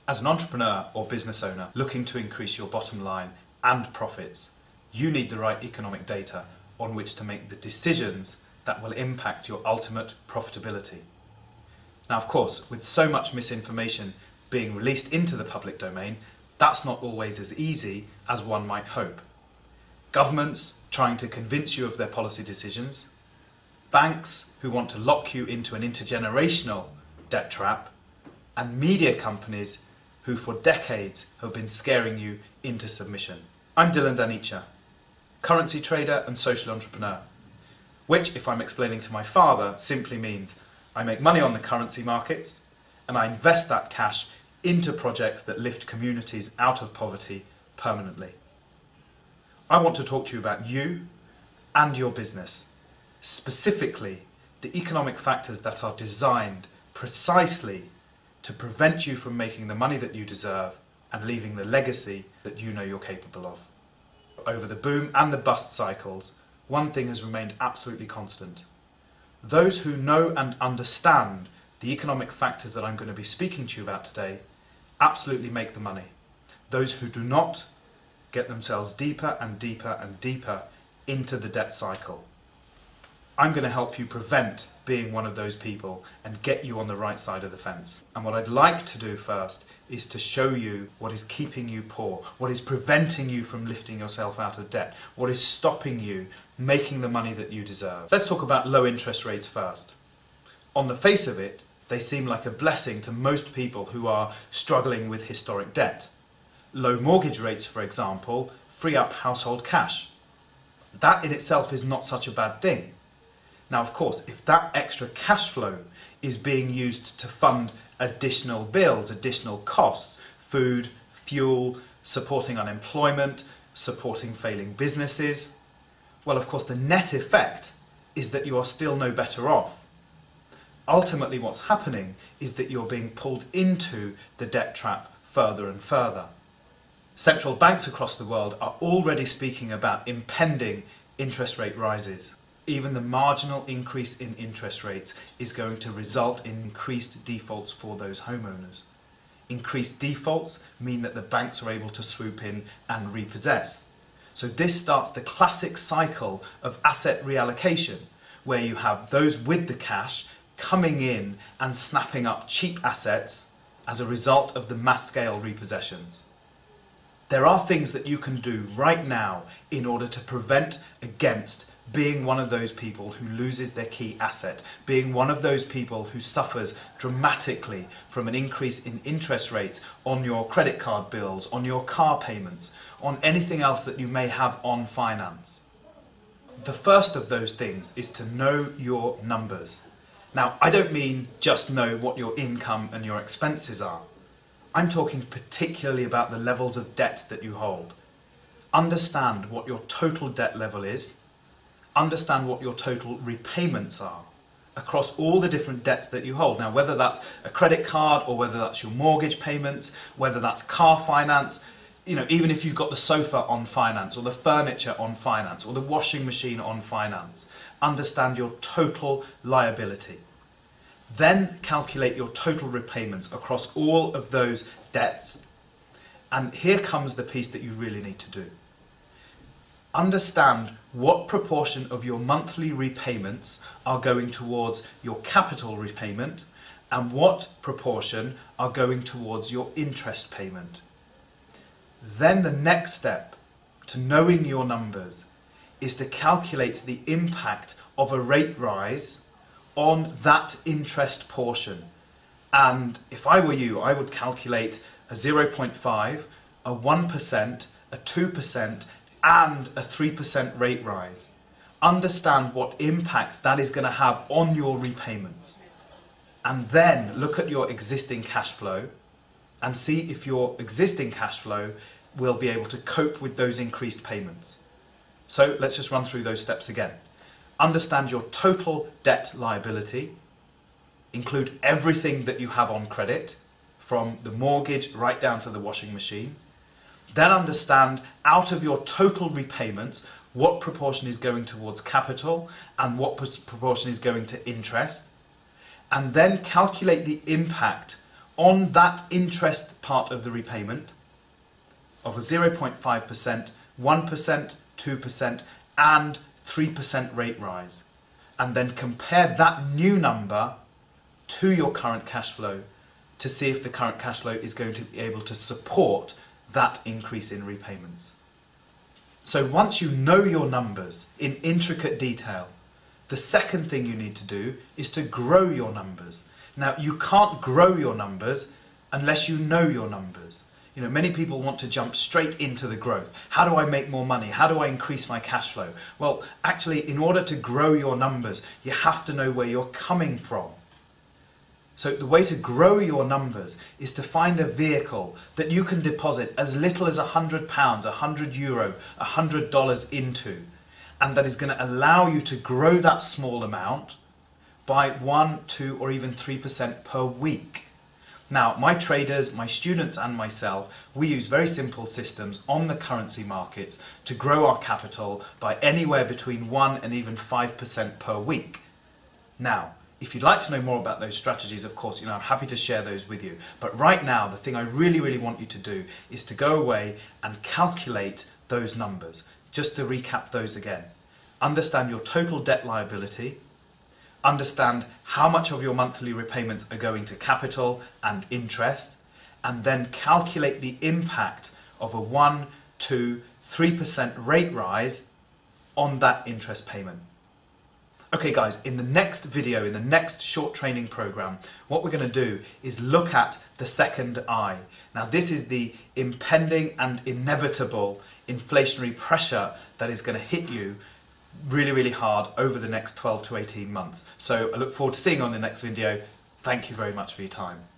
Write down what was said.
As an entrepreneur or business owner looking to increase your bottom line and profits, you need the right economic data on which to make the decisions that will impact your ultimate profitability. Now, of course, with so much misinformation being released into the public domain, that's not always as easy as one might hope. Governments trying to convince you of their policy decisions, banks who want to lock you into an intergenerational debt trap, and media companies who for decades have been scaring you into submission. I'm Dylan Danicha, currency trader and social entrepreneur, which, if I'm explaining to my father, simply means I make money on the currency markets and I invest that cash into projects that lift communities out of poverty permanently. I want to talk to you about you and your business, specifically the economic factors that are designed precisely to prevent you from making the money that you deserve and leaving the legacy that you know you're capable of. Over the boom and the bust cycles, one thing has remained absolutely constant. Those who know and understand the economic factors that I'm going to be speaking to you about today absolutely make the money. Those who do not get themselves deeper and deeper and deeper into the debt cycle. I'm going to help you prevent being one of those people and get you on the right side of the fence. And what I'd like to do first is to show you what is keeping you poor, what is preventing you from lifting yourself out of debt, what is stopping you making the money that you deserve. Let's talk about low interest rates first. On the face of it, they seem like a blessing to most people who are struggling with historic debt. Low mortgage rates, for example, free up household cash. That in itself is not such a bad thing. Now, of course, if that extra cash flow is being used to fund additional bills, additional costs, food, fuel, supporting unemployment, supporting failing businesses, well, of course, the net effect is that you are still no better off. Ultimately, what's happening is that you're being pulled into the debt trap further and further. Central banks across the world are already speaking about impending interest rate rises. Even the marginal increase in interest rates is going to result in increased defaults for those homeowners. Increased defaults mean that the banks are able to swoop in and repossess. So this starts the classic cycle of asset reallocation, where you have those with the cash coming in and snapping up cheap assets as a result of the mass-scale repossessions. There are things that you can do right now in order to prevent against being one of those people who loses their key asset, being one of those people who suffers dramatically from an increase in interest rates on your credit card bills, on your car payments, on anything else that you may have on finance. The first of those things is to know your numbers. Now, I don't mean just know what your income and your expenses are. I'm talking particularly about the levels of debt that you hold. Understand what your total debt level is. Understand what your total repayments are across all the different debts that you hold. Now, whether that's a credit card or whether that's your mortgage payments, whether that's car finance, even if you've got the sofa on finance or the furniture on finance or the washing machine on finance, understand your total liability. Then calculate your total repayments across all of those debts. And here comes the piece that you really need to do. Understand what proportion of your monthly repayments are going towards your capital repayment and what proportion are going towards your interest payment. Then the next step to knowing your numbers is to calculate the impact of a rate rise on that interest portion. And if I were you, I would calculate a 0.5, a 1%, a 2%, and a 3% rate rise. Understand what impact that is going to have on your repayments. And then look at your existing cash flow and see if your existing cash flow will be able to cope with those increased payments. So let's just run through those steps again. Understand your total debt liability. Include everything that you have on credit, from the mortgage right down to the washing machine. Then understand, out of your total repayments, what proportion is going towards capital and what proportion is going to interest. And then calculate the impact on that interest part of the repayment of a 0.5%, 1%, 2% and 3% rate rise, and then compare that new number to your current cash flow to see if the current cash flow is going to be able to support that increase in repayments. So once you know your numbers in intricate detail, the second thing you need to do is to grow your numbers. Now, you can't grow your numbers unless you know your numbers. You know, many people want to jump straight into the growth. How do I make more money? How do I increase my cash flow? Well, actually, in order to grow your numbers, you have to know where you're coming from. So the way to grow your numbers is to find a vehicle that you can deposit as little as £100, €100, $100 into, and that is going to allow you to grow that small amount by 1, 2 or even 3% per week. Now, my traders, my students and myself, we use very simple systems on the currency markets to grow our capital by anywhere between 1 and even 5% per week. Now, if you'd like to know more about those strategies, of course, I'm happy to share those with you. But right now, the thing I really want you to do is to go away and calculate those numbers. Just to recap those again. Understand your total debt liability. Understand how much of your monthly repayments are going to capital and interest. And then calculate the impact of a 1, 2, 3% rate rise on that interest payment. Okay guys, in the next video, in the next short training program, what we're going to do is look at the second I. Now this is the impending and inevitable inflationary pressure that is going to hit you really hard over the next 12 to 18 months. So I look forward to seeing you on the next video. Thank you very much for your time.